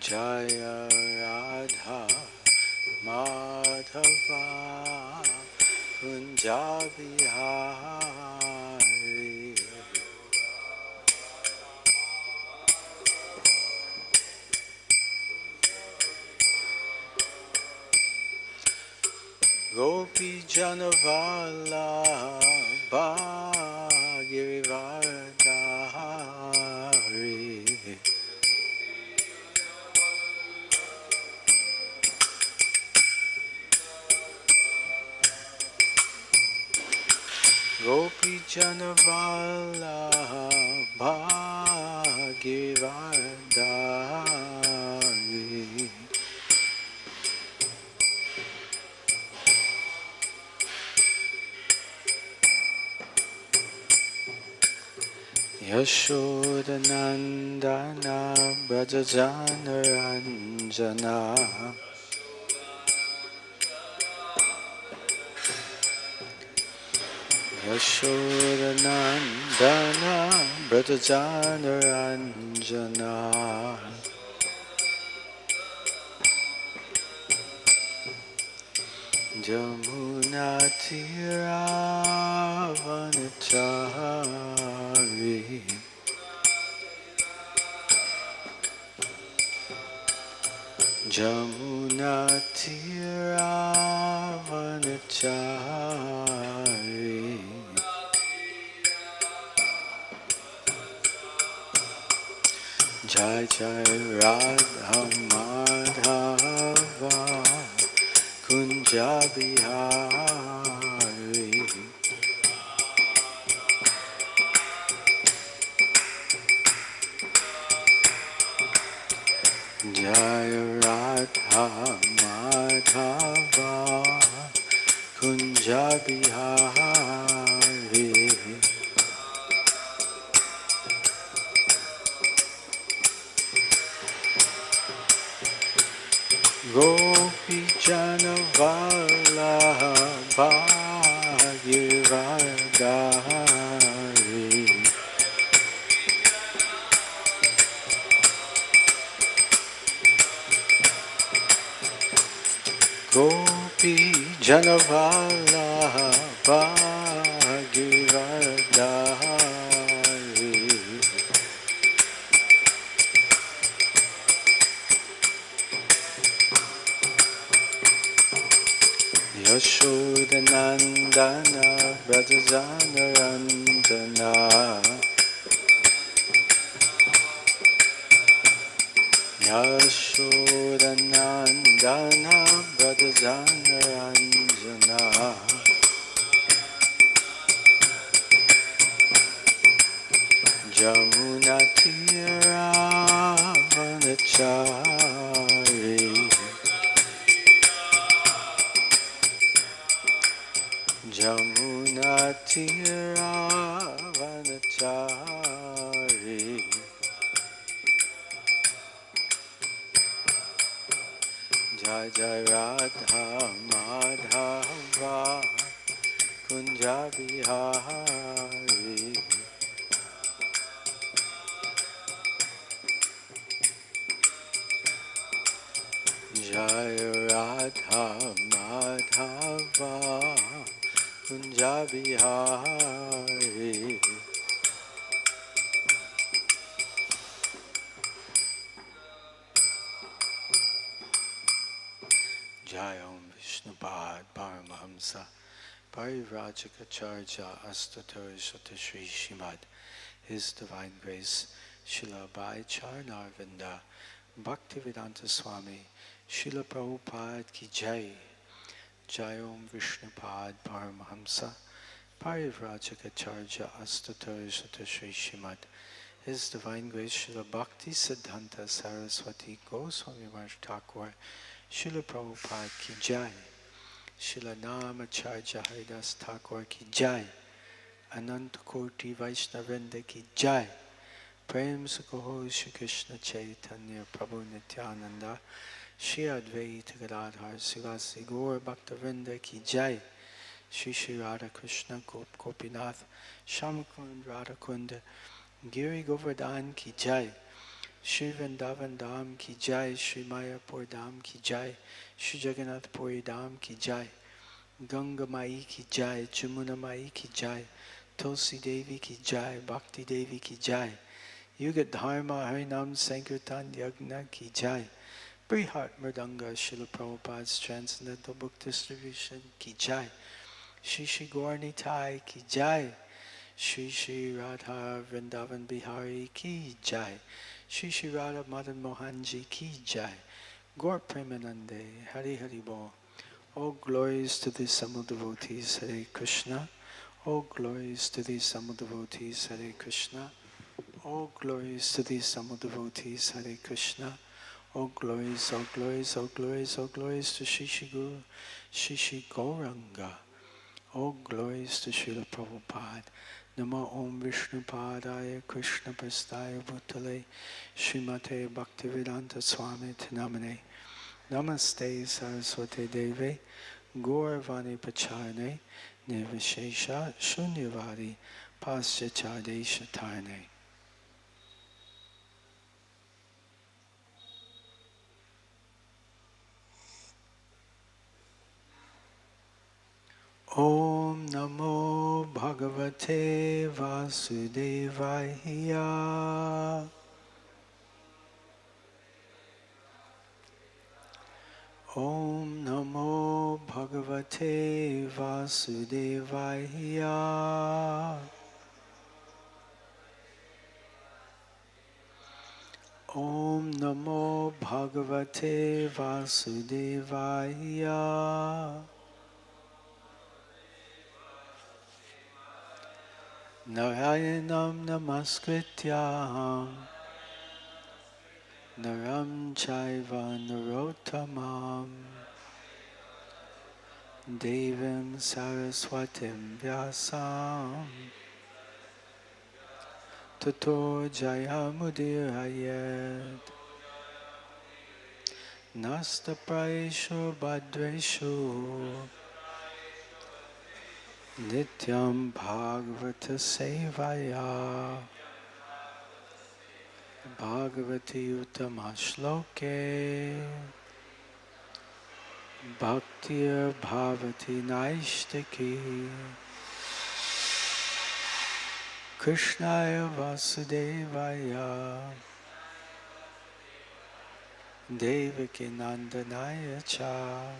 Jaya Radha Madhava Kunja Vihari Gopi Janavala Girivardhari Gopi Janavala Girivardhari Yashodanandana Brajajanaranjana Yashodanandana Brajajanaranjana Jamunatiravanachari Jamunatiravanachari Jai Jai Radha Madhava Kunja Vihari Jaya Radha Madhava Kunja Vihari Gopi Janavala Girivardhari Gopi Janavala Girivardhari Yashodanandana Brajajanaranjana Yashodanandana Brajajanaranjana Jamunatiravanachari Jamunatiravanachari Jai Jai Radha Madhava Kunja Vihari Jai Radha Madhava Kunja Vihari Jai Om Vishnupad Paramahamsa Parivrajikacharya Astatori Sata Shri Srimad His Divine Grace Srila Bhai Charnarvinda Bhaktivedanta Swami Srila Prabhupada Ki Jai Jai Om Vishnupad Paramahamsa Parivrajikacharya Astatori Sata Shri Srimad His Divine Grace Srila Bhakti Siddhanta Saraswati Goswami Maharaj Thakur Srila Prabhupada Ki Jai Srila Namacharya Haridas Thakur Ki Jai Ananta Koti Vaishnavrinda Ki Jai Prem Sukaho Shri Krishna Chaitanya Prabhu Nityananda Shri Advaita Gadadhar Sivasi Gaur Bhaktavrinda Ki Jai Shri Shri Radha Krishna Gopinath Shamakund Radha Kunda Giri Govardhan Ki Jai Shri Vrindavan Dham ki jai, Shri Mayapur Dham ki jai, Shri Jagannath Puri Dham ki jai, Ganga Mai ki jai, Jamuna Mai ki jai, Tulsi Devi ki jai, Bhakti Devi ki jai, Yuga Dharma Harinam Sankirtan Yagna ki jai, Brihat Mridanga Srila Prabhupada's Transcendental Book Distribution ki jai, Shri Shri Gaur Nitai ki jai, Shri Shri Radha Vrindavan Bihari ki jai, Shri Shri Radha Madan Mohanji ki jai, Gaur Premanande, Hari Hari Bol. All glories to the Samul devotees, Hare Krishna. All glories to the Samul devotees, Hare Krishna. All glories to the Samul devotees, Hare Krishna. All glories, all glories, all glories, all glories to Shri Shri Guru, Shri Shri Gauranga. All glories to Srila Prabhupada. Nama Om Vishnu Padaya Krishna Prastaya Bhutale Srimate Bhaktivedanta Swami Tinamane. Namaste Saraswati Devi Gauravani Pacharne Nirvishesha Shunyavadi Paschachade Shatarne. Om Namo Bhagavate Vasudevaya. Om Namo Bhagavate Vasudevaya. Om Namo Bhagavate Vasudevaya. Narayanam Namaskrityam Naram Chaiva Narottamam Devim Saraswatim Vyasam Tato Jayamudirayet Nasta Praesho Bhadreshu Nityam Bhagavata Sevaya Bhagavati Uttamashloke Bhaktir Bhavati Naishtaki Krishnaya Vasudevaya Devaki Nandanaya Cha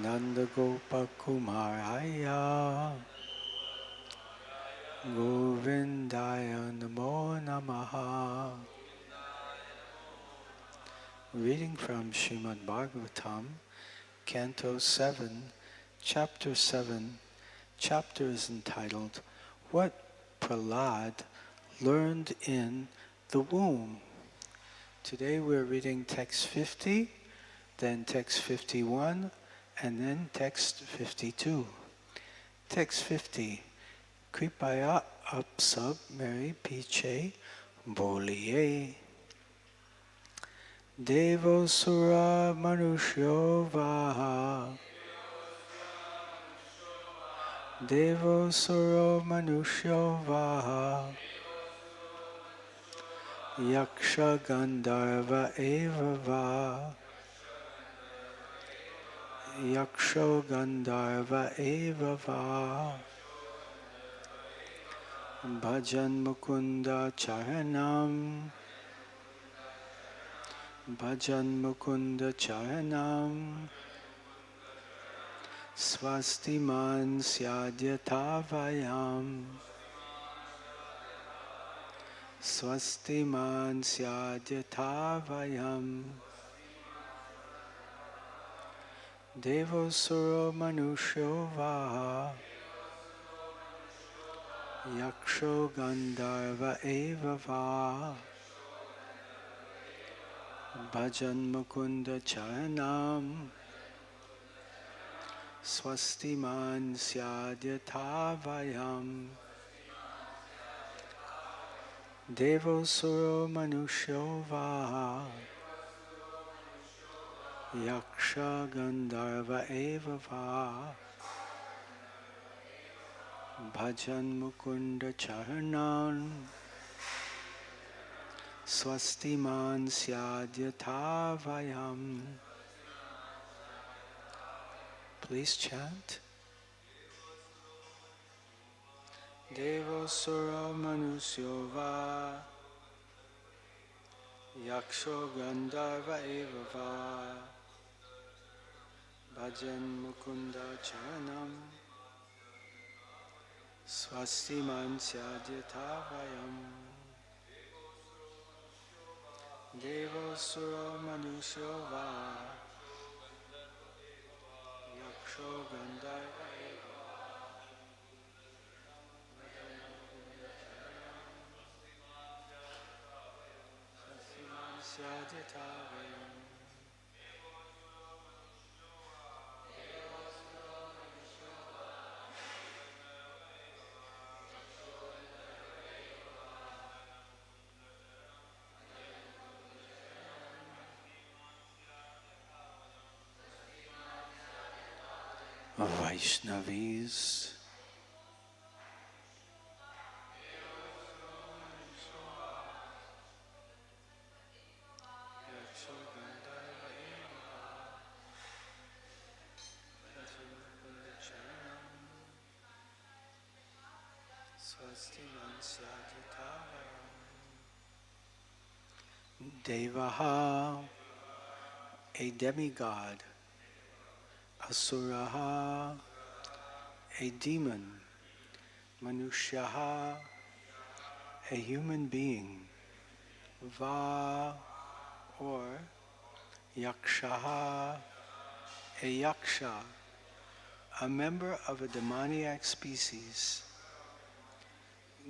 Nanda Gopa Kumaraya Govindaya Namo Namaha. Reading from Srimad Bhagavatam, Canto 7, Chapter 7. Chapter is entitled, What Prahlad Learned in the Womb. Today we're reading text 50, then text 51, and then text 52. Text 50. Kripaya आप सब मेरे पीछे बोलिए देवो सुरा मनुष्यो वाहा देवो सुरो मनुष्यो वाहा यक्ष गंधर्व एव वा यक्षो गंधर्व एव वा Bhajan Mukunda Charanam Bhajan Mukunda Charanam Swastiman Syadyatavayam Swastiman Syadyatavayam Devosuro Manushyo Vaha Yaksho Gandharva Eva Va Bhajan Mukunda Charanam Swastiman Syadyatavayam Devosuro Manushyo Va Yaksha Gandharva Eva Va Bhajan Mukunda Charanam Swastiman Syadhyatha Vayam. Please chant. Devo Sura Manusyo Va Yaksho Gandharva Eva Va Bhajan Mukunda Charanam Swastiman Syadhyatha Vayam. Devo Sura Manusyo Va Yaksho Gandharva Eva Swastiman Syadhyatha Vayam. Vaishnavis. Devaha, a demigod. Asuraha, a demon. Manushyaha, a human being. Va, or Yakshaha, a yaksha, a member of a demoniac species.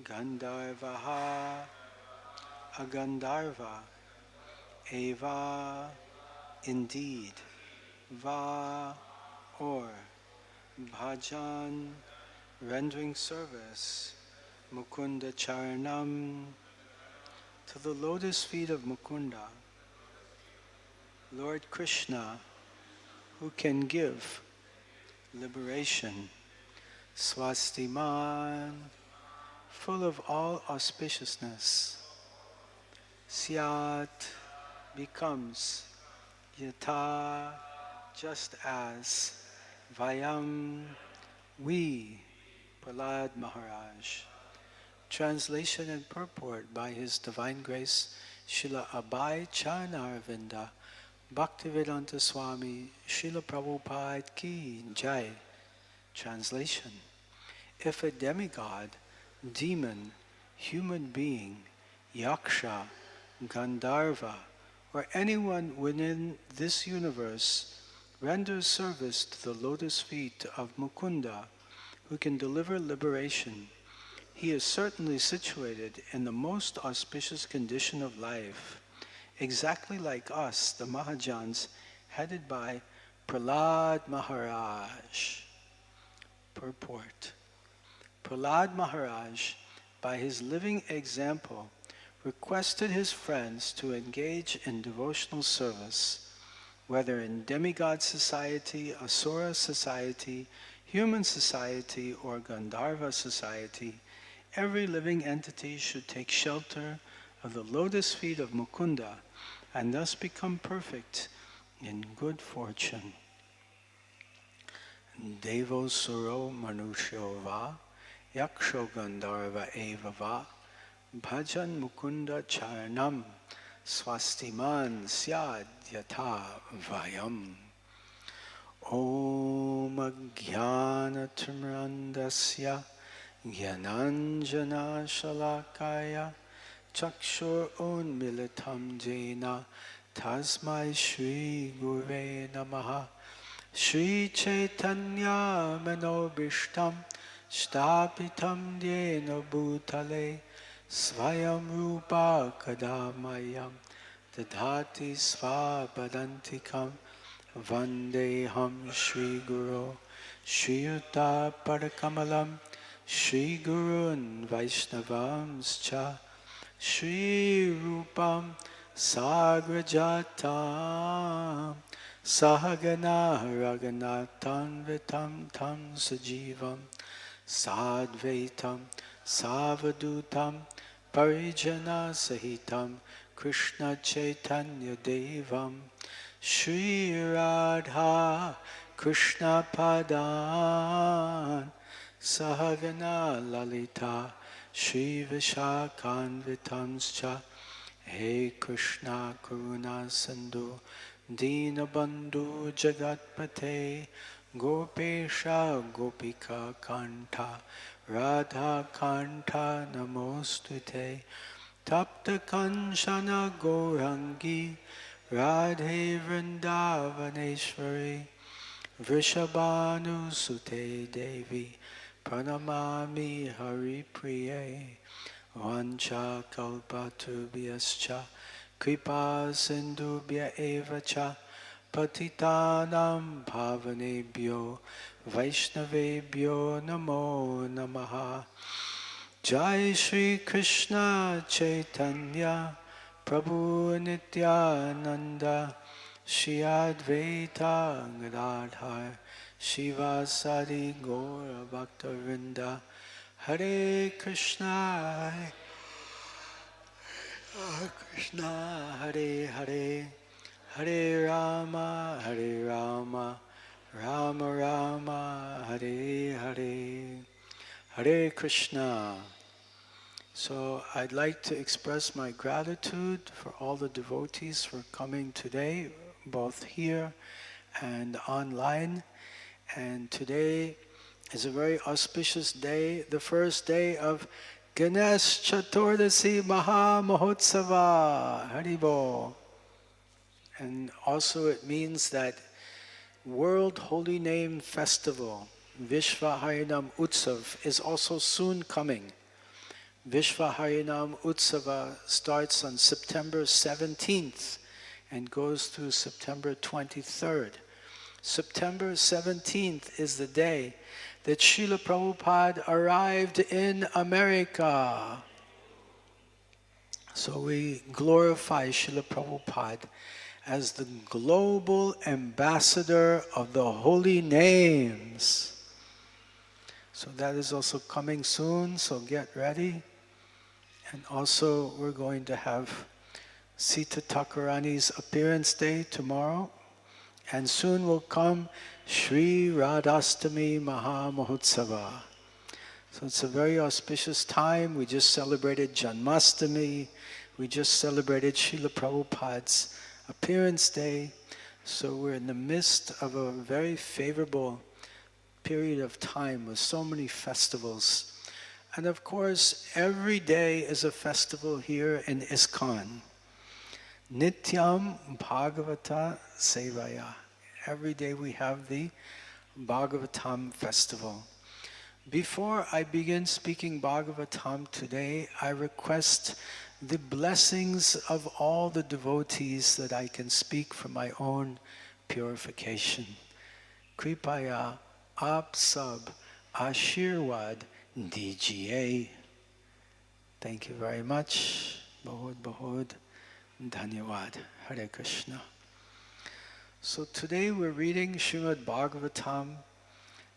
Gandharvaha, a Gandharva. Eva, indeed. Va, or Bhajan, rendering service. Mukunda Charanam, to the lotus feet of Mukunda. Lord Krishna, who can give liberation. Swastiman, full of all auspiciousness. Syat, becomes. Yata, just as. Vayam, we. Prahlad Maharaj. Translation and purport by His Divine Grace Srila Abhay Charanavinda Bhaktivedanta Swami Srila Prabhupada Ki Jai. Translation. If a demigod, demon, human being, yaksha, Gandharva, or anyone within this universe renders service to the lotus feet of Mukunda, who can deliver liberation, he is certainly situated in the most auspicious condition of life, exactly like us, the Mahajans, headed by Prahlad Maharaj. Purport. Prahlad Maharaj, by his living example, requested his friends to engage in devotional service, whether in demigod society, asura society, human society, or Gandharva society. Every living entity should take shelter of the lotus feet of Mukunda and thus become perfect in good fortune. Devo Suro Manusho Va, Yaksho Gandharva Eva Va, Bhajan Mukunda Charanam, Swastiman Syad Yatha Vayam. Om Jnana Timrandasya Jnananjana Shalakaya Chakshur Unmilitam Jena Tasmai Shri Gurve Namaha. Shri Chaitanya Manobishtam Shtapitam Yena Bhutale Svayam Rupa Kadamayam Dadhati Svapadantikam Vandeham Shri Guru Shri Yuta Parakamalam Shri Gurun Vaishnavamscha Shri Rupam Sagrajatam Sahagana Raghunathan Vitam Tam Sajivam Sadvaitam Savadutam Parijana Sahitam Krishna Chaitanya Devam Shri Radha Krishna Padan Sahagana Lalita Shri Vishakhanvitamscha He Krishna Karuna Sindhu Dinabandhu Jagatpate Gopesha Gopika Kanta Radha Kanta Namostute Tapta Kanchana Gourangi Radhe Vrindavaneshwari Vrishabhanu Sute Devi Pranamami Hari Priye Vancha Kalpatubhyascha Kripa Sindhubhya Evacha Patitanam Bhavanebhyo Vaishnavebhyo Namo Namaha Jai Shri Krishna Chaitanya Prabhu Nityananda Shri Advaita Gadadhar Shivasadi Gaura Bhaktavinda Hare Krishna Krishna Hare Hare Hare Rama Rama Rama Hare Hare Hare Krishna. So I'd like to express my gratitude for all the devotees for coming today, both here and online. And today is a very auspicious day, the first day of Ganesh Chaturdasi Maha Mahotsava, Haribo. And also it means that World Holy Name Festival, Vishva Harinam Utsav, is also soon coming. Vishva Harinam Utsava starts on September 17th and goes through September 23rd. September 17th is the day that Srila Prabhupada arrived in America. So we glorify Srila Prabhupada as the global ambassador of the holy names. So that is also coming soon, so get ready. And also we're going to have Sita Thakurani's appearance day tomorrow. And soon will come Sri Radhastami Maha Mahotsava. So it's a very auspicious time. We just celebrated Janmastami. We just celebrated Srila Prabhupada's appearance day. So we're in the midst of a very favorable period of time with so many festivals. And of course, every day is a festival here in Iskcon. Nityam Bhagavata Sevaya. Every day we have the Bhagavatam festival. Before I begin speaking Bhagavatam today, I request the blessings of all the devotees that I can speak for my own purification. Kripaya Aap Sab Ashirwad DGA. Thank you very much. Bahud Bahud. Dhanyavad. Hare Krishna. So today we're reading Srimad Bhagavatam,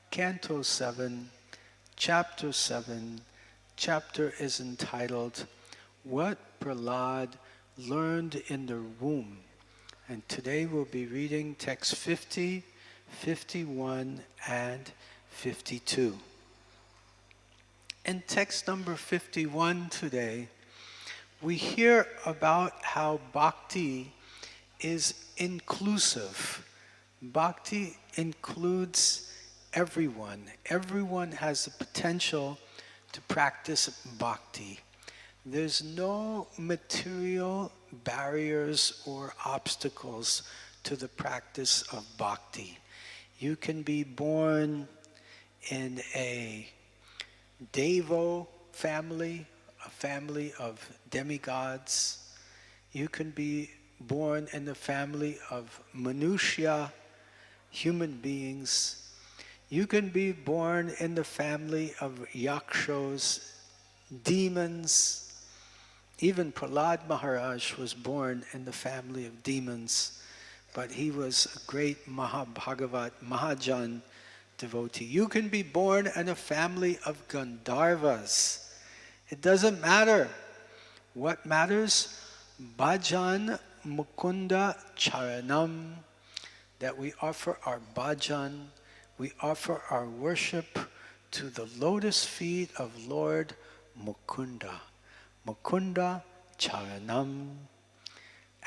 Canto 7, Chapter 7. Chapter is entitled, What Prahlad Learned in the Womb. And today we'll be reading text 50, 51, and 52. In text number 51 today, we hear about how bhakti is inclusive. Bhakti includes everyone. Everyone has the potential to practice bhakti. There's no material barriers or obstacles to the practice of bhakti. You can be born in a Devo family, a family of demigods. You can be born in the family of Manushya, human beings. You can be born in the family of Yakshos, demons. Even Prahlad Maharaj was born in the family of demons, but he was a great Mahabhagavat, Mahajan devotee. You can be born in a family of Gandharvas. It doesn't matter. What matters? Bhajan Mukunda Charanam, that we offer our bhajan, we offer our worship to the lotus feet of Lord Mukunda. Mukunda Charanam.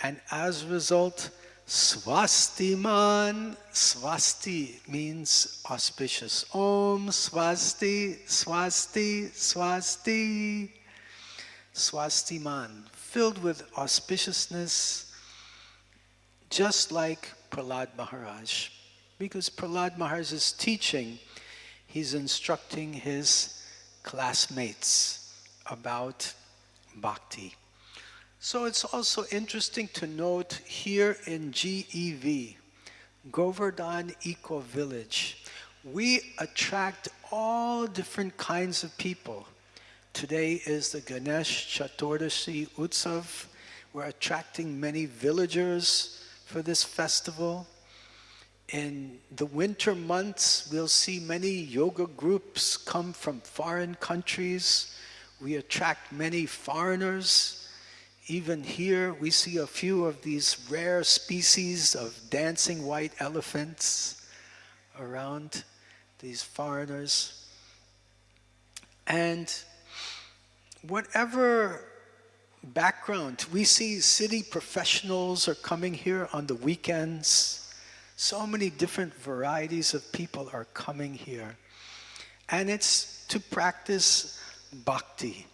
And as a result, Swastiman, Swasti means auspicious. Om Swasti, Swasti, Swasti. Swastiman, filled with auspiciousness, just like Prahlad Maharaj. Because Prahlad Maharaj is teaching, he's instructing his classmates about bhakti. So it's also interesting to note here in GEV, Govardhan Eco Village, we attract all different kinds of people. Today is the Ganesh Chaturdashi Utsav. We're attracting many villagers for this festival. In the winter months, we'll see many yoga groups come from foreign countries. We attract many foreigners. Even here, we see a few of these rare species of dancing white elephants around these foreigners. And whatever background, we see city professionals are coming here on the weekends. So many different varieties of people are coming here. And it's to practice bhakti.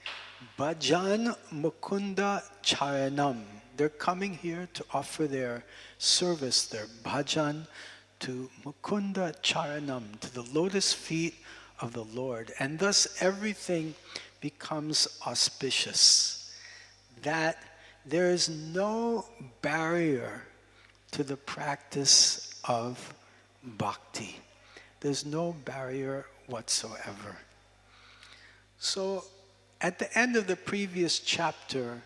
Bhajan Mukunda Charanam. They're coming here to offer their service, their bhajan to Mukunda Charanam, to the lotus feet of the Lord. And thus everything becomes auspicious. That there is no barrier to the practice of bhakti. There's no barrier whatsoever. So, at the end of the previous chapter,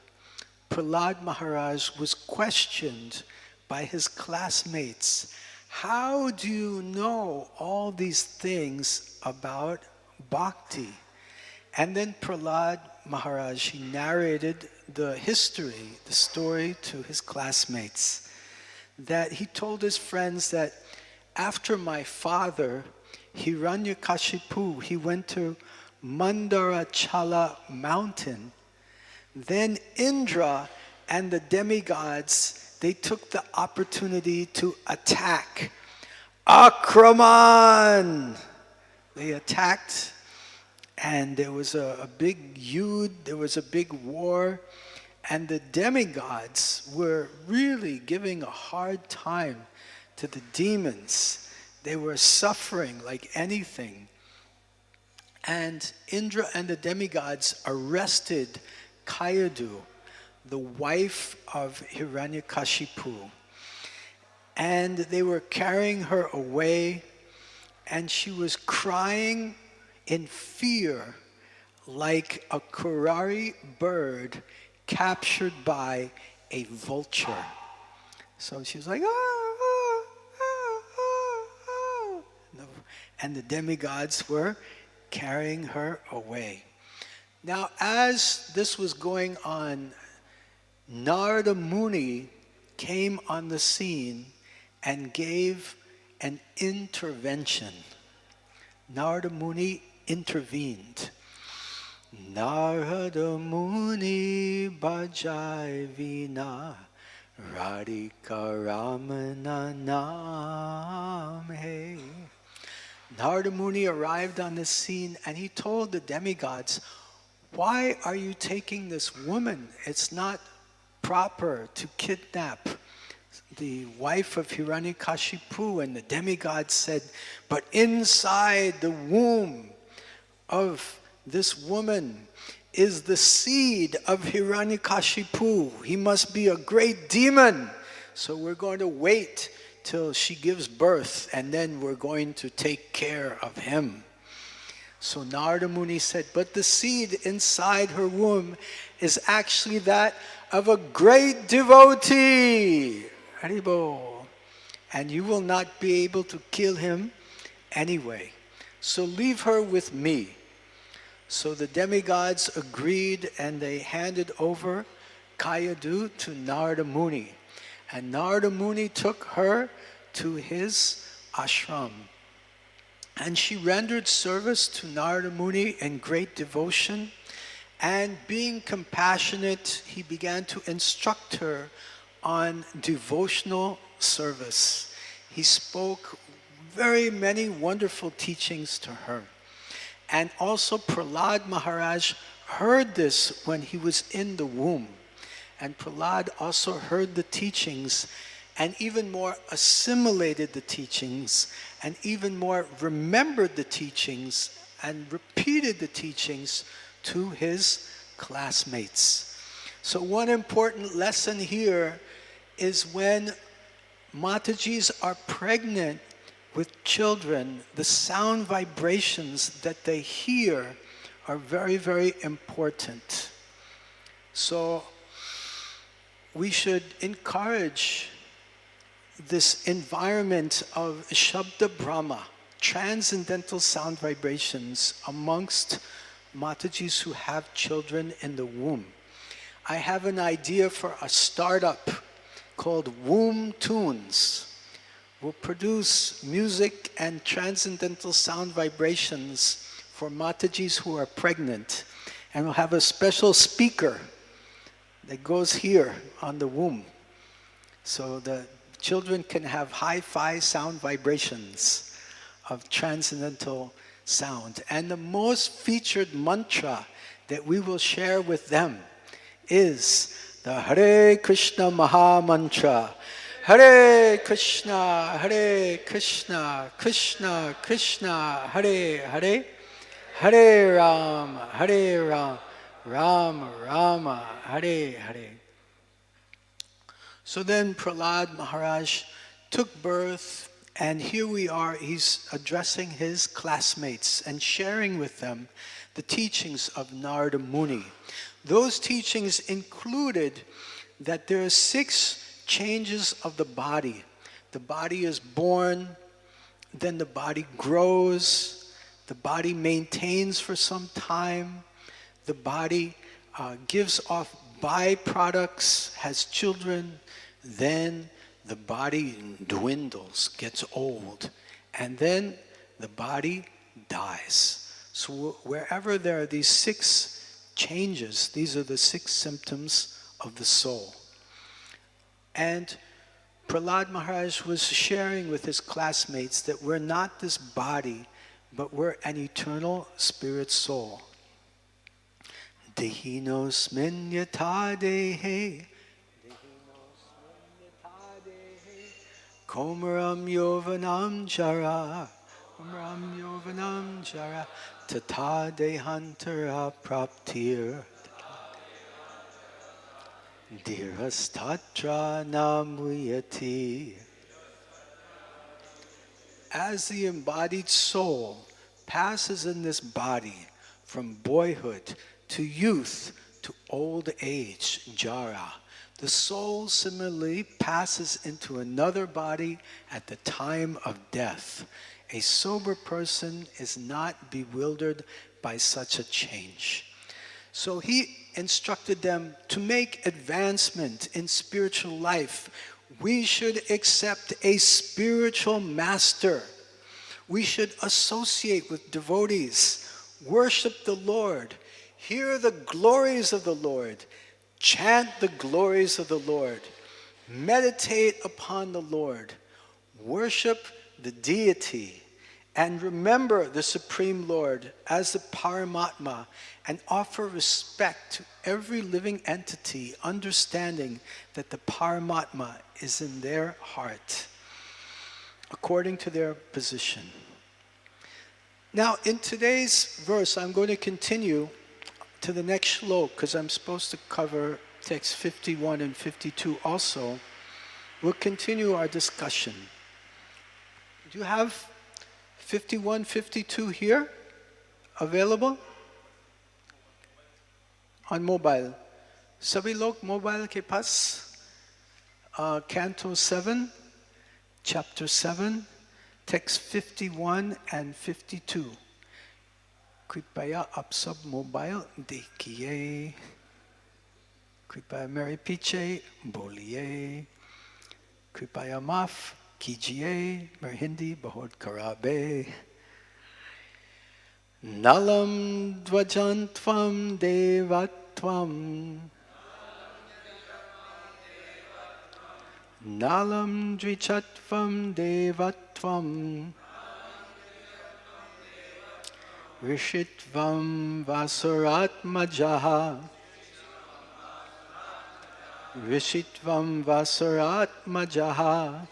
Prahlad Maharaj was questioned by his classmates. How do you know all these things about bhakti? And then Prahlad Maharaj, he narrated the history, the story to his classmates. That he told his friends that after my father, Hiranyakashipu, he went to Mandarachala mountain. Then Indra and the demigods, they took the opportunity to attack. Akraman! They attacked, and there was a big yud, there was a big war, and the demigods were really giving a hard time to the demons. They were suffering like anything. And Indra and the demigods arrested Kayadu, the wife of Hiranyakashipu. And they were carrying her away, and she was crying in fear like a Kurari bird captured by a vulture. So she was like, ah, ah, ah, ah, ah. And the demigods were carrying her away. Now, as this was going on, Narada Muni came on the scene and gave an intervention. Narada Muni intervened. Narada Muni bhajai vina radhika ramana namhe. Narada Muni arrived on the scene and he told the demigods, why are you taking this woman? It's not proper to kidnap the wife of Hiranyakashipu. And the demigods said, but inside the womb of this woman is the seed of Hiranyakashipu. He must be a great demon. So we're going to wait till she gives birth, and then we're going to take care of him. So Narada Muni said, but the seed inside her womb is actually that of a great devotee. Haribol. And you will not be able to kill him anyway. So leave her with me. So the demigods agreed, and they handed over Kaya do to Narada Muni. And Narada Muni took her to his ashram. And she rendered service to Narada Muni in great devotion. And being compassionate, he began to instruct her on devotional service. He spoke very many wonderful teachings to her. And also Prahlad Maharaj heard this when he was in the womb. And Prahlad also heard the teachings and even more assimilated the teachings and even more remembered the teachings and repeated the teachings to his classmates. So one important lesson here is when Matajis are pregnant with children, the sound vibrations that they hear are very, very important. So we should encourage this environment of Shabda Brahma, transcendental sound vibrations amongst Matajis who have children in the womb. I have an idea for a startup called Womb Tunes. We'll produce music and transcendental sound vibrations for Matajis who are pregnant. And we'll have a special speaker that goes here on the womb. So the children can have hi-fi sound vibrations of transcendental sound. And the most featured mantra that we will share with them is the Hare Krishna Maha Mantra. Hare Krishna, Krishna Krishna, Hare Hare, Hare Ram, Ram Rama, Hare Hare. So then Prahlad Maharaj took birth, and here we are, he's addressing his classmates and sharing with them the teachings of Narada Muni. Those teachings included that there are 6 changes of the body. The body is born, then the body grows, the body maintains for some time, the body gives off byproducts, has children, then the body dwindles, gets old, and then the body dies. So wherever there are these 6 changes, these are the 6 symptoms of the soul. And Prahlad Maharaj was sharing with his classmates that we're not this body, but we're an eternal spirit soul. Dehinosmin yata dehe, Komaram yovanam jara, tata dehantara praptir, dhirastatra namuyati. As the embodied soul passes in this body from boyhood to youth to old age, jara, the soul similarly passes into another body at the time of death. A sober person is not bewildered by such a change. So he instructed them to make advancement in spiritual life. We should accept a spiritual master. We should associate with devotees, worship the Lord, hear the glories of the Lord, chant the glories of the Lord, meditate upon the Lord, worship the deity, and remember the Supreme Lord as the Paramatma, and offer respect to every living entity, understanding that the Paramatma is in their heart, according to their position. Now, in today's verse, I'm going to continue to the next shlok, because I'm supposed to cover text 51 and 52 also. We'll continue our discussion. Do you have 51, 52 here available? On mobile. Sabhi log mobile ke paas? Canto 7, chapter 7, text 51 and 52. कृपया आप सब mobile देखिए Kripaya mere piche boliye. Kripaya maaf kijiye. Mere Hindi bahut karabe. Nalam dvajantvam devatvam. Nalam dvichatvam devatvam. Rishitvam vasaratmajaha. Rishitvam vasaratmajaha.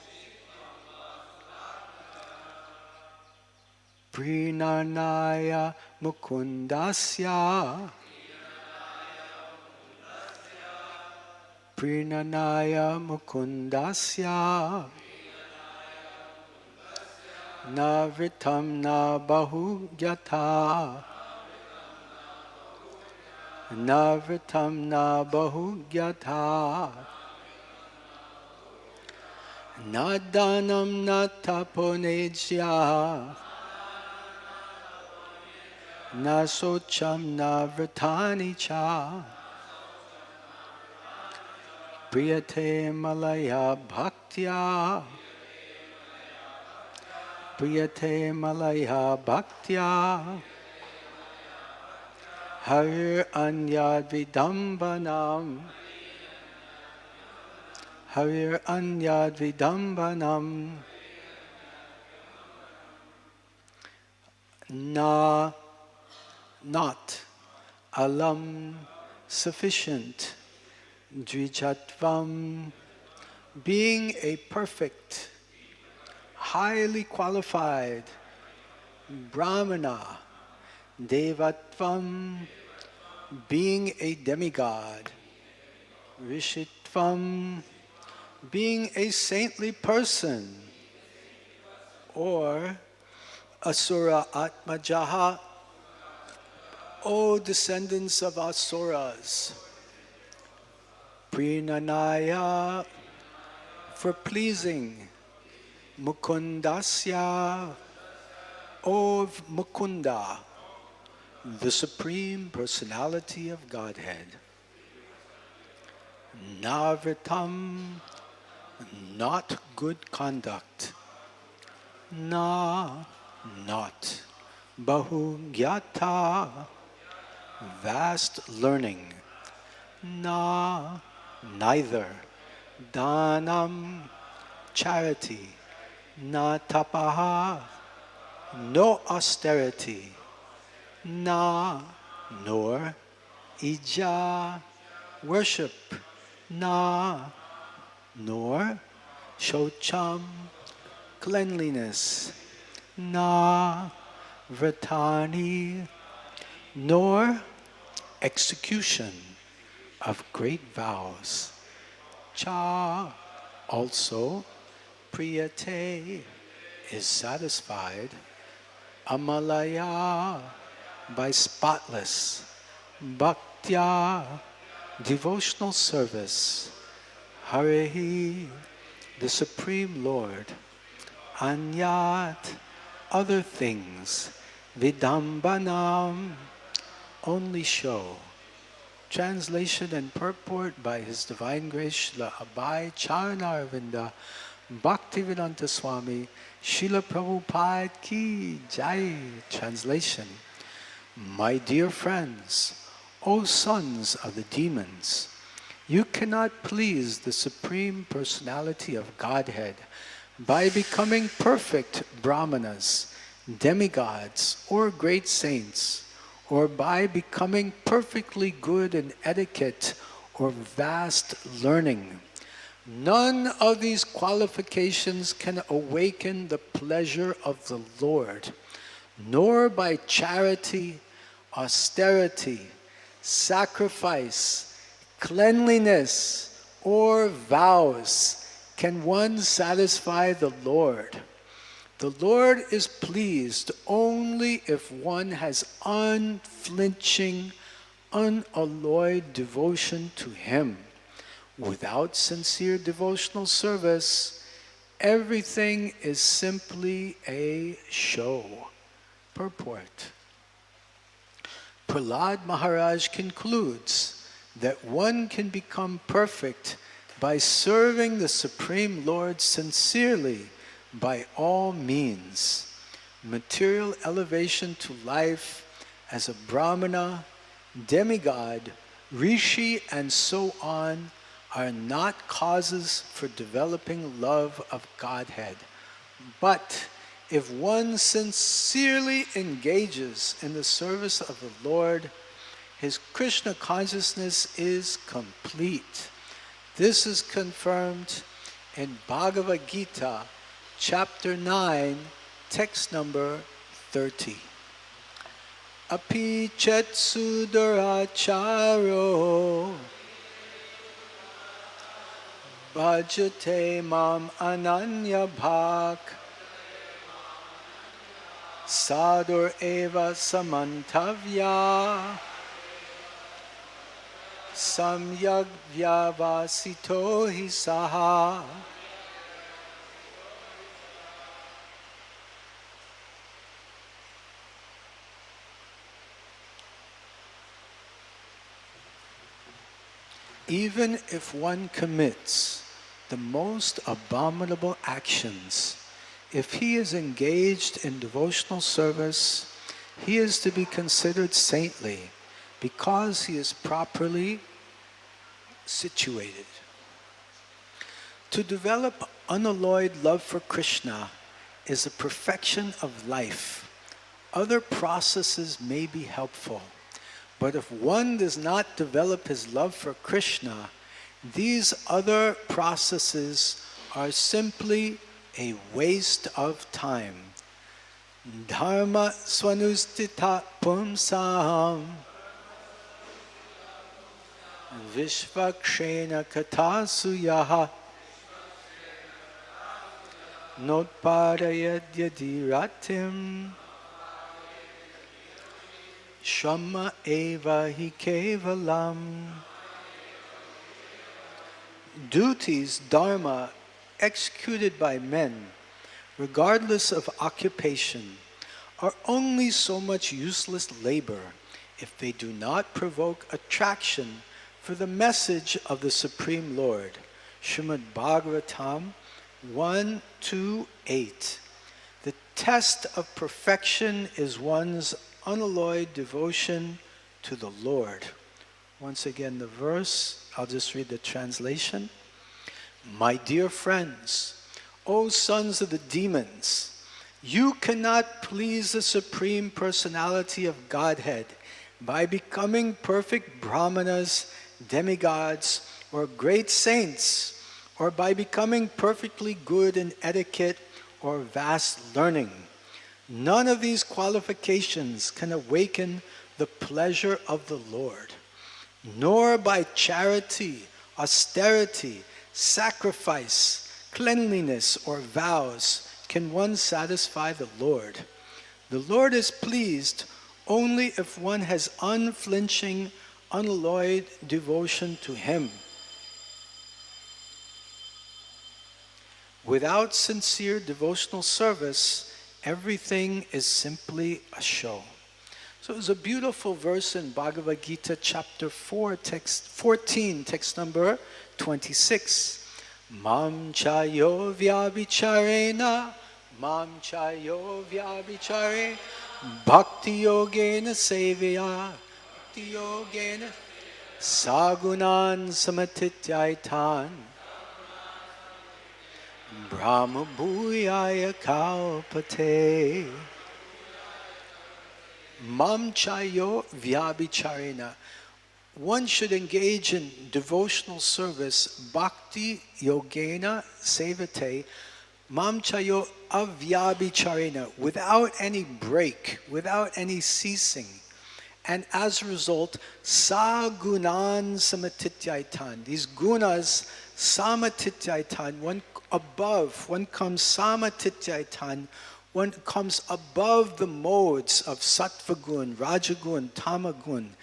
Prinanaya mukundasya. Prinanaya mukundasya. Navritam na bahugyata. Navritam na bahugyata. Nadanam nataponejya. Nasocham navritani cha. Priyate malaya bhaktya. Priyate malaya bhaktya. Harir anyad vidambanam. Harir anyad vidambanam. Na, not, alam, sufficient, dvijatvam, being a perfect, highly qualified brahmana, devatvam, being a demigod, rishitvam, being a saintly person, or asura atmajaha, O descendants of asuras, prinanaya, for pleasing, mukundasya, of Mukunda, the Supreme Personality of Godhead. Navritam, not good conduct. Na, not. Bahugyata, vast learning. Na, neither. Danam, charity. Na tapaha, no austerity. Na, nor. Ija, worship. Na, nor. Shocham, cleanliness. Na, vratani, nor. Execution of great vows. Cha, also. Priyate, is satisfied. Amalaya, by spotless. Bhaktya, devotional service. Harihi, the Supreme Lord. Anyat, other things. Vidambanam, only show. Translation and purport by His Divine Grace Srila Abhay Charanaravinda Bhaktivedanta Swami Srila Prabhupada Ki Jai. Translation. My dear friends, O sons of the demons, you cannot please the Supreme Personality of Godhead by becoming perfect brahmanas, demigods, or great saints, or by becoming perfectly good in etiquette or vast learning. None of these qualifications can awaken the pleasure of the Lord, nor by charity, austerity, sacrifice, cleanliness, or vows can one satisfy the Lord. The Lord is pleased only if one has unflinching, unalloyed devotion to Him. Without sincere devotional service, everything is simply a show. Purport. Prahlad Maharaj concludes that one can become perfect by serving the Supreme Lord sincerely by all means. Material elevation to life as a Brahmana, demigod, rishi, and so on are not causes for developing love of Godhead. But if one sincerely engages in the service of the Lord, his Krishna consciousness is complete. This is confirmed in Bhagavad Gita, chapter 9, text number 30. Api chet suduracharo bhajate mam ananya bhak sadur eva samantavya samyag vyavasito hi saha. Even if one commits the most abominable actions, if he is engaged in devotional service, he is to be considered saintly because he is properly situated. To develop unalloyed love for Krishna is a perfection of life. Other processes may be helpful. But if one does not develop his love for Krishna, these other processes are simply a waste of time. Dharma swanustita pumsam vishvakshena katasuyaha notpadayadyadiratim Shama eva hi kevalam. Duties, dharma, executed by men, regardless of occupation, are only so much useless labor if they do not provoke attraction for the message of the Supreme Lord. Srimad Bhagavatam 1:2-8. The test of perfection is one's unalloyed devotion to the Lord. Once again, the verse, I'll just read the translation. My dear friends, O sons of the demons, you cannot please the Supreme Personality of Godhead by becoming perfect brahmanas, demigods, or great saints, or by becoming perfectly good in etiquette or vast learning. None of these qualifications can awaken the pleasure of the Lord, nor by charity, austerity, sacrifice, cleanliness, or vows can one satisfy the Lord. The Lord is pleased only if one has unflinching, unalloyed devotion to Him. Without sincere devotional service, everything is simply a show. So it's a beautiful verse in Bhagavad Gita chapter 4, text 14, text number 26. Mam chayo vyabhicharena, mam chayo vyabhichare, bhakti yogena sevya, bhakti yogena sagunan samatityaitan. Brahma bhuyaya kalpate. Mam chayo vyabhicharena. One should engage in devotional service, bhakti yogena sevate, mam chayo avyabhicharena, without any break, without any ceasing. And as a result, sagunan samatityaitan. These gunas, samatityaitan, one comes samatityaitan, one comes above the modes of sattvagun, rajagun, tamagun,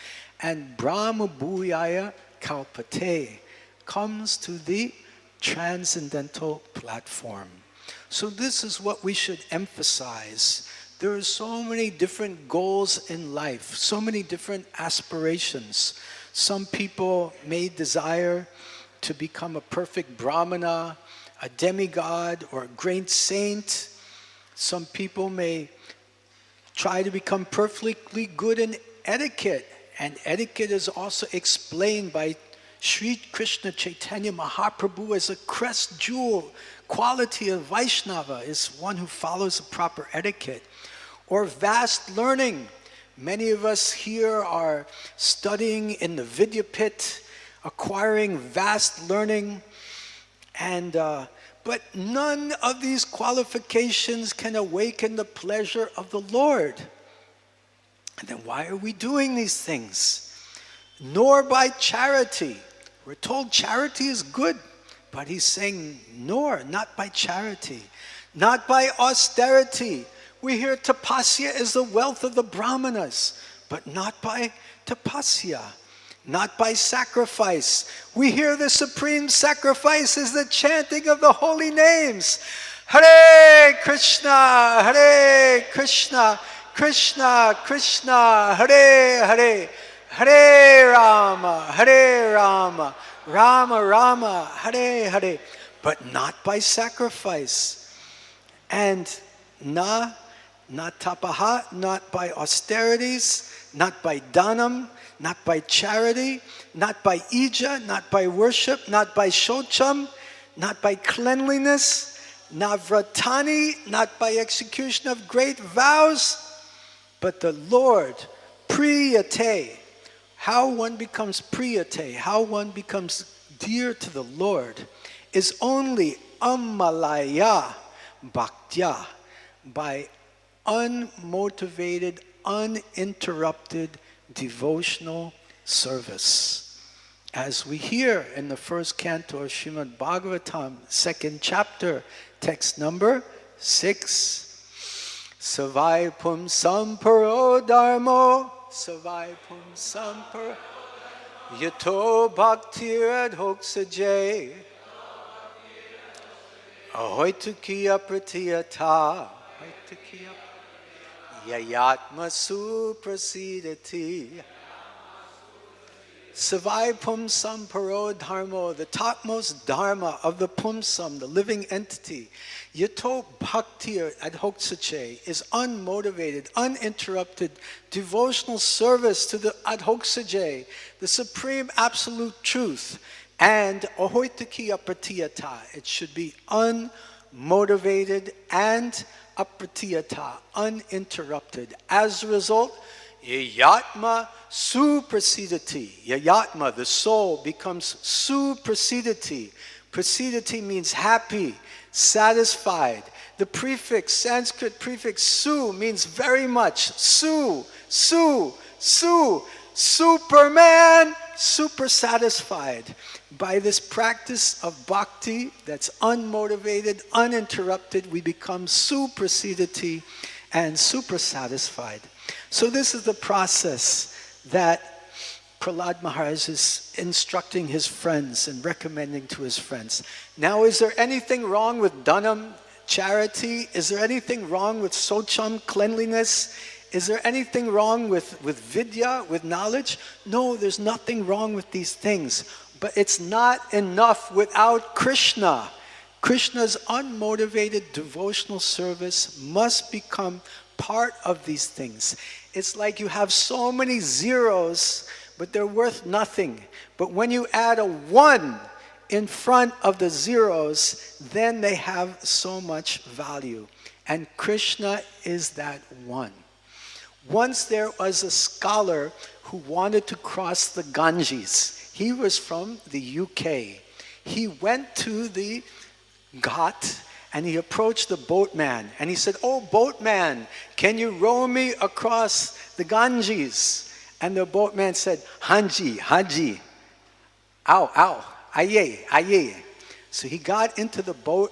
and brahma bhuyaya kalpate, comes to the transcendental platform. So this is what we should emphasize. There are so many different goals in life, so many different aspirations. Some people may desire to become a perfect brahmana, a demigod, or a great saint. Some people may try to become perfectly good in etiquette. And etiquette is also explained by Sri Krishna Chaitanya Mahaprabhu as a crest jewel quality of Vaishnava, is one who follows the proper etiquette. Or vast learning. Many of us here are studying in the Vidyapit, acquiring vast learning, and but none of these qualifications can awaken the pleasure of the Lord. And then why are we doing these things? Nor by charity. We're told charity is good, but he's saying nor, not by charity, not by austerity. We hear tapasya is the wealth of the brahmanas, but not by tapasya, not by sacrifice. We hear the supreme sacrifice is the chanting of the holy names. Hare Krishna, Hare Krishna, Krishna Krishna, Hare Hare, Hare Rama, Rama Rama, Hare Hare, but not by sacrifice. And not tapaha, not by austerities, not by dhanam, not by charity, not by ija, not by worship, not by shocham, not by cleanliness, navratani, not by execution of great vows, but the Lord, priyate. How one becomes priyate, how one becomes dear to the Lord, is only amalaya bhaktya, by unmotivated, uninterrupted devotional service. As we hear in the first canto of Srimad Bhagavatam, second chapter, text number 6. Savai pum samparo dharmo, savai pum samparo yato bhaktir adhoksaje, ahoitukiya pratiyata, yayatma suprasidati. Savai pumsam paro dharmo, the topmost dharma of the pumsam, the living entity, yato bhaktir adhoksache, is unmotivated, uninterrupted devotional service to the adhoksaje, the supreme absolute truth, and ahoitaki apratiyata, it should be unmotivated and apratiyata, uninterrupted. As a result, yayatma suprasidati. Yayatma, the soul, becomes suprasidati. Prasidati means happy, satisfied. The prefix, Sanskrit prefix su, means very much. Su, Superman, super satisfied. By this practice of bhakti that's unmotivated, uninterrupted, we become suprasidati and super satisfied. So this is the process that Prahlad Maharaj is instructing his friends and recommending to his friends. Now, is there anything wrong with dhanam, charity? Is there anything wrong with socham, cleanliness? Is there anything wrong with vidya, with knowledge? No, there's nothing wrong with these things. But it's not enough without Krishna. Krishna's unmotivated devotional service must become part of these things. It's like you have so many zeros, but they're worth nothing. But when you add a 1 in front of the zeros, then they have so much value. And Krishna is that 1. Once there was a scholar who wanted to cross the Ganges. He was from the UK. He went to the Ghat and he approached the boatman and he said, "Oh, boatman, can you row me across the Ganges?" And the boatman said, "Hanji, Haji, ow, aye." So he got into the boat.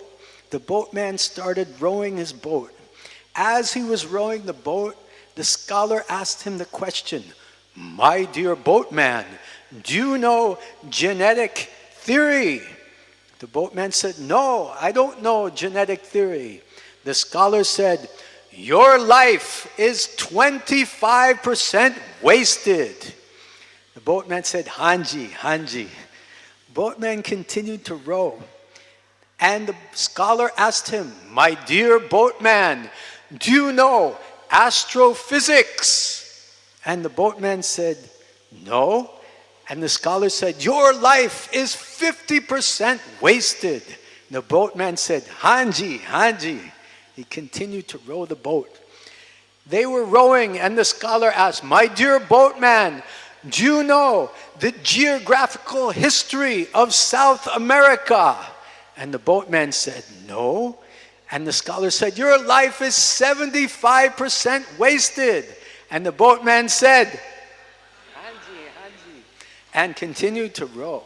The boatman started rowing his boat. As he was rowing the boat, the scholar asked him the question, "My dear boatman, do you know genetic theory?" The boatman said, "No, I don't know genetic theory." The scholar said, "Your life is 25% wasted." The boatman said, Hanji, Hanji. Boatman continued to row. And the scholar asked him, my dear boatman, do you know astrophysics? And the boatman said, no. And the scholar said, your life is 50% wasted. The boatman said, Hanji, Hanji. He continued to row the boat. They were rowing and the scholar asked, my dear boatman, do you know the geographical history of South America? And the boatman said, no. And the scholar said, your life is 75% wasted. And the boatman said, Hanji, Hanji, and continued to row.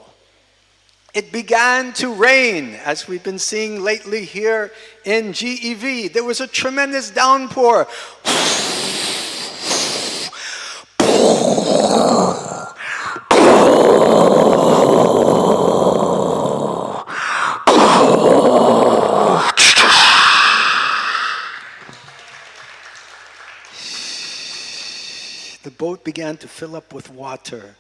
It began to rain, as we've been seeing lately here in GEV. There was a tremendous downpour. The boat began to fill up with water.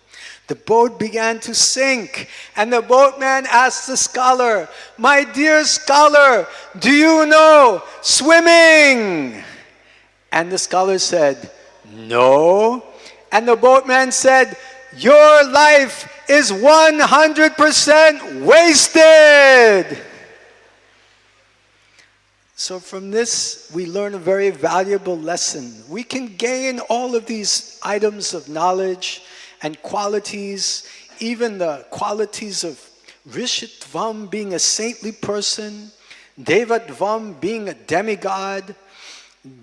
The boat began to sink, and the boatman asked the scholar, my dear scholar, do you know swimming? And the scholar said, no. And the boatman said, your life is 100% wasted. So from this, we learn a very valuable lesson. We can gain all of these items of knowledge and qualities, even the qualities of Rishitvam being a saintly person, Devatvam being a demigod,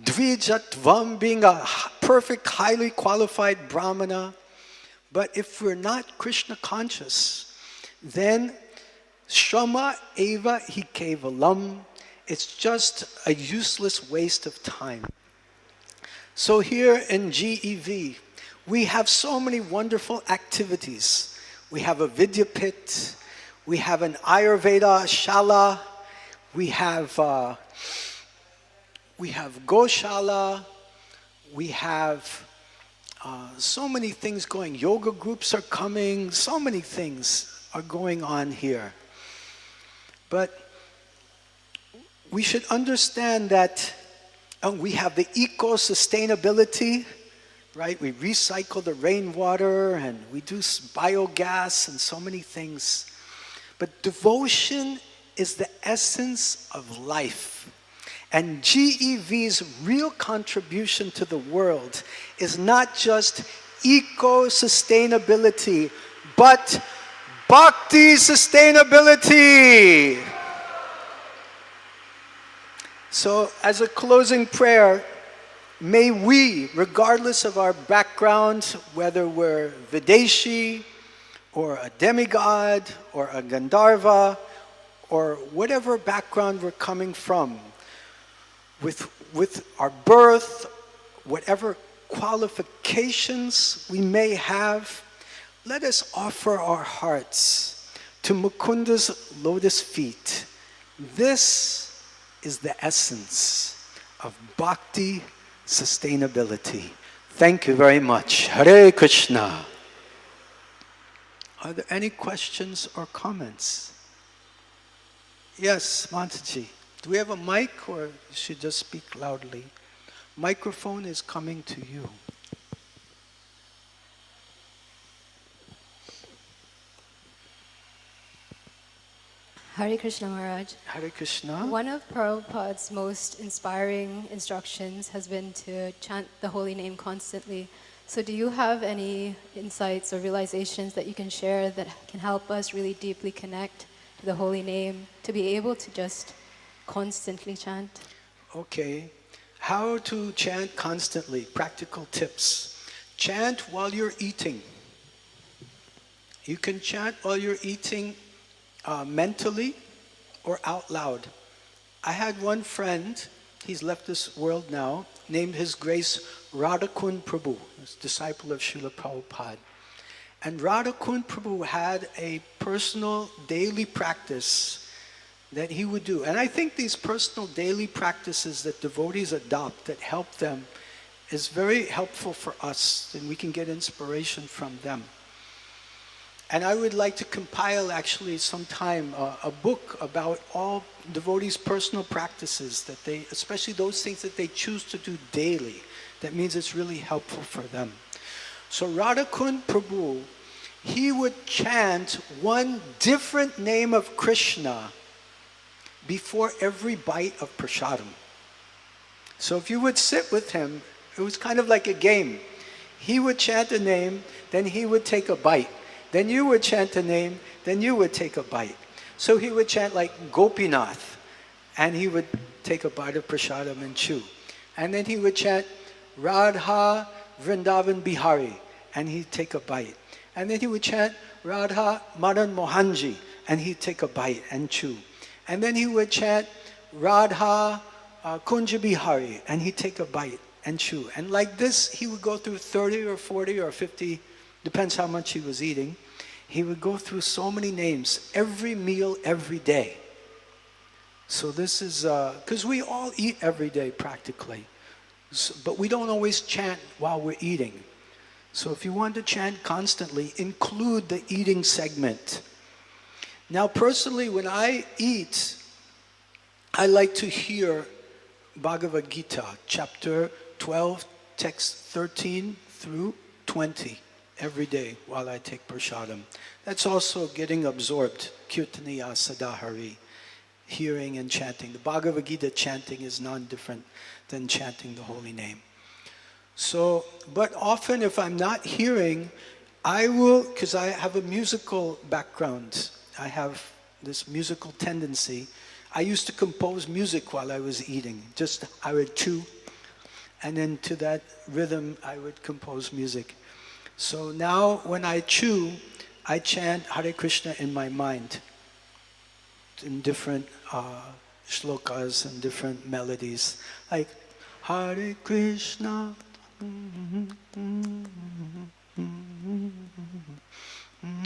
Dvijatvam being a perfect, highly qualified Brahmana. But if we're not Krishna conscious, then Shrama Eva Hi Kevalam, it's just a useless waste of time. So here in GEV, we have so many wonderful activities. We have a Vidyapit, we have an Ayurveda Shala, we have Goshala, we have so many things going. Yoga groups are coming, so many things are going on here. But we should understand that we have the eco-sustainability, right? We recycle the rainwater and we do biogas and so many things. But devotion is the essence of life. And GEV's real contribution to the world is not just eco-sustainability, but bhakti sustainability. So as a closing prayer, may we, regardless of our background, whether we're Videshi, or a demigod, or a Gandharva, or whatever background we're coming from, with our birth, whatever qualifications we may have, let us offer our hearts to Mukunda's lotus feet. This is the essence of bhakti sustainability. Thank you very much. Hare Krishna. Are there any questions or comments? Yes, Mataji. Do we have a mic or you should just speak loudly? Microphone is coming to you. Hare Krishna, Maharaj. Hare Krishna. One of Prabhupada's most inspiring instructions has been to chant the holy name constantly. So do you have any insights or realizations that you can share that can help us really deeply connect to the holy name, to be able to just constantly chant? Okay. How to chant constantly? Practical tips. Chant while you're eating. You can chant while you're eating mentally or out loud. I had one friend, he's left this world now, named His Grace Radhakund Prabhu, a disciple of Srila Prabhupada. And Radhakund Prabhu had a personal daily practice that he would do. And I think these personal daily practices that devotees adopt that help them is very helpful for us, and we can get inspiration from them. And I would like to compile actually sometime a book about all devotees' personal practices that they, especially those things that they choose to do daily. That means it's really helpful for them. So Radhakund Prabhu, he would chant one different name of Krishna before every bite of prasadam. So if you would sit with him, it was kind of like a game. He would chant a name, then he would take a bite. Then you would chant a name, then you would take a bite. So he would chant like Gopinath, and he would take a bite of prasadam and chew. And then he would chant Radha Vrindavan Bihari, and he'd take a bite. And then he would chant Radha Madan Mohanji, and he'd take a bite and chew. And then he would chant Radha Kunja Bihari, and he'd take a bite and chew. And like this, he would go through 30 or 40 or 50, depends how much he was eating. He would go through so many names, every meal, every day. So this is, because we all eat every day practically, so, but we don't always chant while we're eating. So if you want to chant constantly, include the eating segment. Now personally, when I eat, I like to hear Bhagavad Gita, chapter 12, text 13 through 20, every day while I take prasadam. That's also getting absorbed, kirtaniya sadahari, hearing and chanting. The Bhagavad Gita chanting is non-different than chanting the holy name. So, but often if I'm not hearing, I will, because I have a musical background, I have this musical tendency. I used to compose music while I was eating. Just, I would chew, and then to that rhythm, I would compose music. So now, when I chew, I chant Hare Krishna in my mind, in different shlokas and different melodies. Like, Hare Krishna,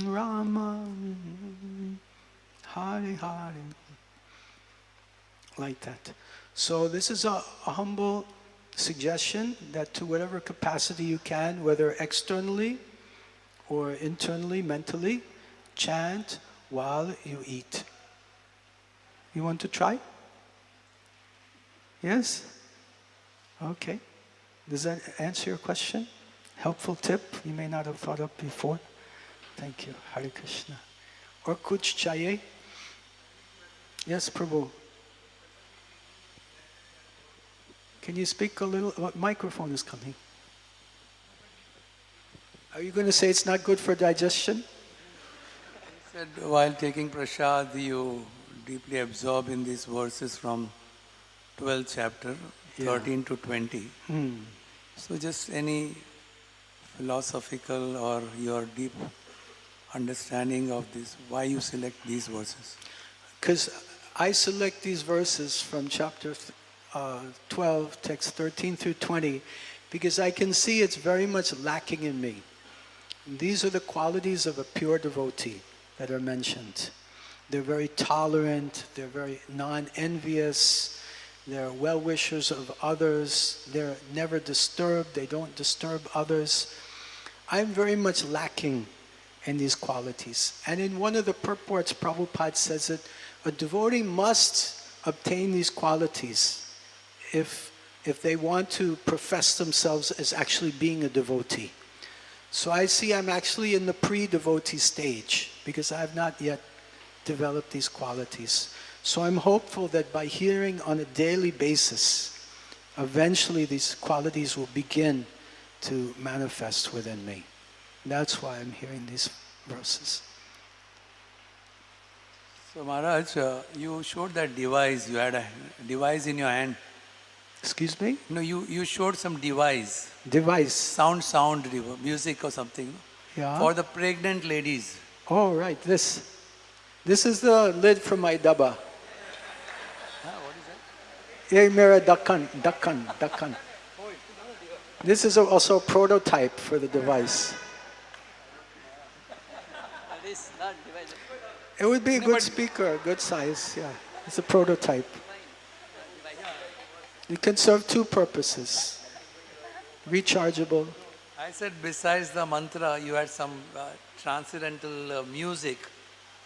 Rama, Hare Hare, like that. So this is a humble suggestion that to whatever capacity you can, whether externally or internally, mentally, chant while you eat. You want to try? Yes? Okay. Does that answer your question? Helpful tip you may not have thought of before? Thank you. Hare Krishna. Or kuch chahiye? Yes, Prabhu. Can you speak a little? What microphone is coming? Are you going to say it's not good for digestion? You said while taking prasad, you deeply absorb in these verses from 12th chapter, 13 to 20. So just any philosophical or your deep understanding of this, why you select these verses? Because I select these verses from chapter 12, text 13 through 20, because I can see it's very much lacking in me. These are the qualities of a pure devotee that are mentioned. They're very tolerant, they're very non-envious, they're well-wishers of others, they're never disturbed, they don't disturb others. I'm very much lacking in these qualities. And in one of the purports, Prabhupada says that a devotee must obtain these qualities if they want to profess themselves as actually being a devotee. So I see I'm actually in the pre-devotee stage because I have not yet developed these qualities. So I'm hopeful that by hearing on a daily basis, eventually these qualities will begin to manifest within me. That's why I'm hearing these verses. So Maharaj, you showed that device, you had a device in your hand. Excuse me? No, you showed some device. Device. Sound, music or something. Yeah. For the pregnant ladies. Oh, right, this. This is the lid from my dabba. What is that? Ye mera dakkan. This is also a prototype for the device. This not device. It would be a good speaker, a good size, yeah. It's a prototype. It can serve two purposes. Rechargeable I said besides the mantra, you had some transcendental music.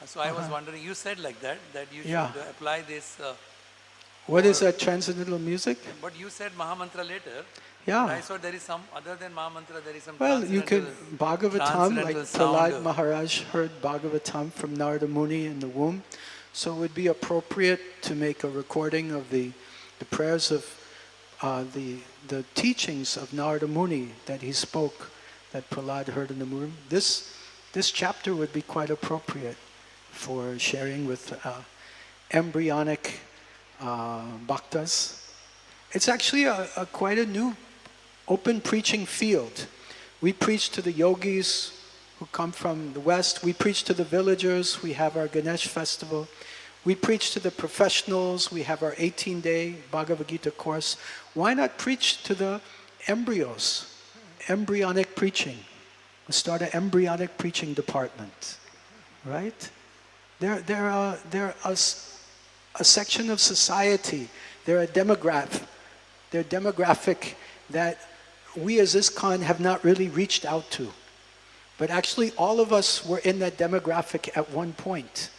So I was wondering, you said like that you Yeah. should apply this. What is that transcendental music? But you said Mahamantra later. Yeah. I thought there is some, other than Mahamantra, there is some Well, you could, Bhagavatam, like transcendental Prahlad sound. Maharaj heard Bhagavatam from Narada Muni in the womb. So it would be appropriate to make a recording of the prayers of the teachings of Narada Muni that he spoke, that Prahlad heard in the womb. This chapter would be quite appropriate for sharing with embryonic bhaktas. It's actually quite a new open preaching field. We preach to the yogis who come from the West. We preach to the villagers. We have our Ganesh festival. We preach to the professionals. We have our 18-day Bhagavad Gita course. Why not preach to the embryos? Embryonic preaching. We start an embryonic preaching department, right? They're a section of society. They're a demographic. They're demographic that we as Iskcon have not really reached out to. But actually all of us were in that demographic at one point.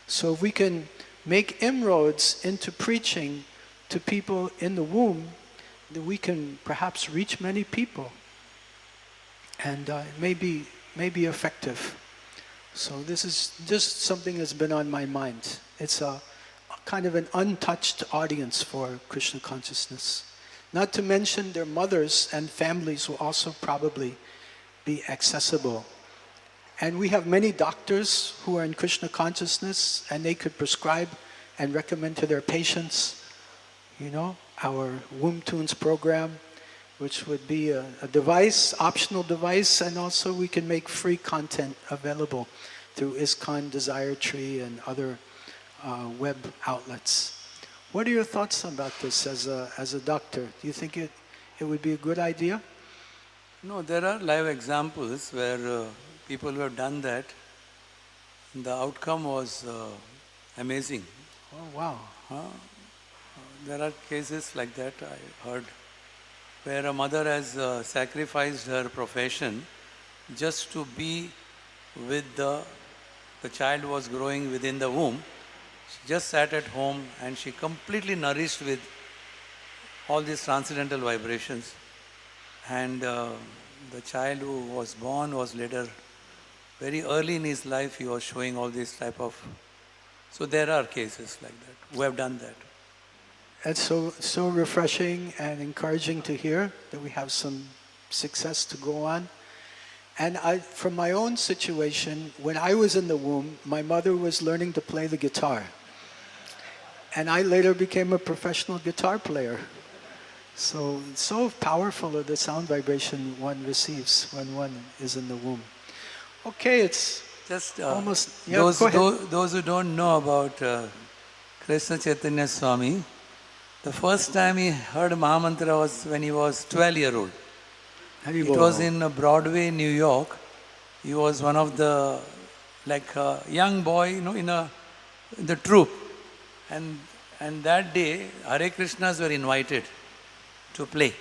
So if we can make inroads into preaching to people in the womb, then we can perhaps reach many people. And it may be effective. So this is just something that's been on my mind. It's a kind of an untouched audience for Krishna consciousness. Not to mention their mothers and families will also probably be accessible. And we have many doctors who are in Krishna consciousness, and they could prescribe and recommend to their patients, our Womb Tunes program, which would be a device, optional device, and also we can make free content available through Iskcon Desire Tree and other web outlets. What are your thoughts about this as a doctor? Do you think it would be a good idea? No, there are live examples where people who have done that, the outcome was amazing. Oh, wow. There are cases like that I heard, where a mother has sacrificed her profession just to be with the child was growing within the womb. She just sat at home and she completely nourished with all these transcendental vibrations. And the child who was born was later, very early in his life, he was showing all this type of... So there are cases like that, who have done that. It's so refreshing and encouraging to hear that we have some success to go on. And from my own situation, when I was in the womb, my mother was learning to play the guitar. And I later became a professional guitar player. So it's so powerful the sound vibration one receives when one is in the womb. Okay, it's just almost... Yeah, those who don't know about Krishna Chaitanya Swami, the first time he heard Mahamantra was when he was 12-year-old. It was in Broadway, New York. He was one of the, young boy, in the troupe. And that day, Hare Krishnas were invited to play.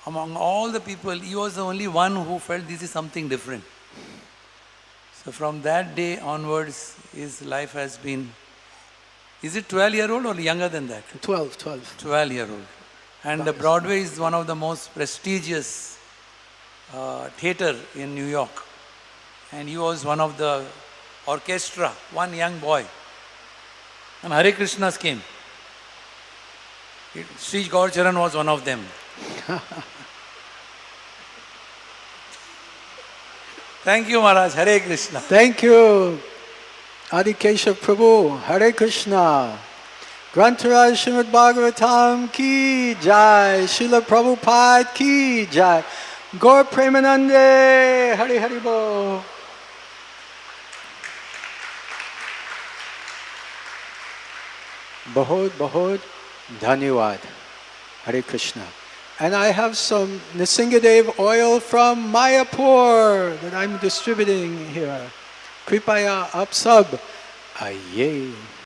Among all the people, he was the only one who felt this is something different. So from that day onwards, his life has been... Is it 12-year-old or younger than that? 12. 12-year-old. And the Broadway is one of the most prestigious theater in New York. And he was one of the orchestra, one young boy. And Hare Krishnas came. Sri Gauracharan was one of them. Thank you, Maharaj. Hare Krishna. Thank you. Adikesha Prabhu. Hare Krishna. Grantaraj Srimad Bhagavatam ki jai. Srila Prabhupada ki jai. Gaur Premanande. Hari Hari Bo. Bahut dhanyawad. Hare Krishna. And I have some Nisingadev oil from Mayapur that I'm distributing here. Kripaya aap sab. Aye.